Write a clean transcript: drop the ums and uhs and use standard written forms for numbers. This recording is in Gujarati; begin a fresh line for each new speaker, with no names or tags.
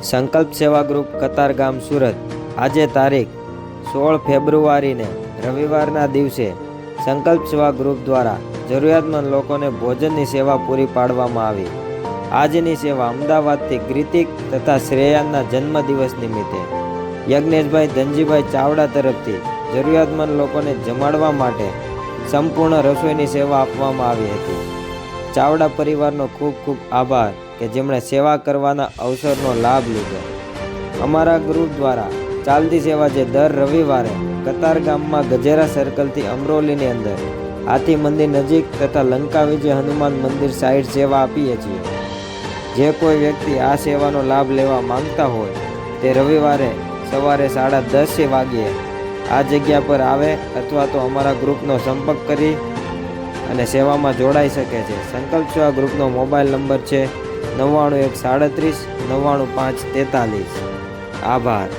સંકલ્પ સેવા ગ્રુપ કતારગામ સુરત આજે તારીખ 16 ફેબ્રુઆરીને રવિવારના દિવસે સંકલ્પ સેવા ગ્રુપ દ્વારા જરૂરિયાતમંદ લોકોને ભોજનની સેવા પૂરી પાડવામાં આવી। આજની સેવા અમદાવાદથી કૃતિક તથા શ્રેયાનના જન્મદિવસ નિમિત્તે યજ્ઞેશભાઈ ધનજીભાઈ ચાવડા તરફથી જરૂરિયાતમંદ લોકોને જમાડવા માટે સંપૂર્ણ રસોઈની સેવા આપવામાં આવી હતી। ચાવડા પરિવારનો ખૂબ ખૂબ આભાર કે જેમણે સેવા કરવાના અવસરનો લાભ લીધો। અમારા ગ્રુપ દ્વારા ચાલતી સેવા જે દર રવિવારે કતારગામમાં ગજેરા સર્કલથી અમરોલીની અંદર હાથી મંદિર નજીક તથા લંકા વિજય હનુમાન મંદિર સાઈડ સેવા આપીએ છીએ। જે કોઈ વ્યક્તિ આ સેવાનો લાભ લેવા માંગતા હોય તે રવિવારે સવારે 10:30 વાગ્યે આ જગ્યા પર આવે અથવા તો અમારા ગ્રુપનો સંપર્ક કરી અને સેવામાં જોડાઈ શકે છે। સંકલ્પ સેવા ગ્રુપનો મોબાઈલ નંબર છે 9137 99543। આભાર।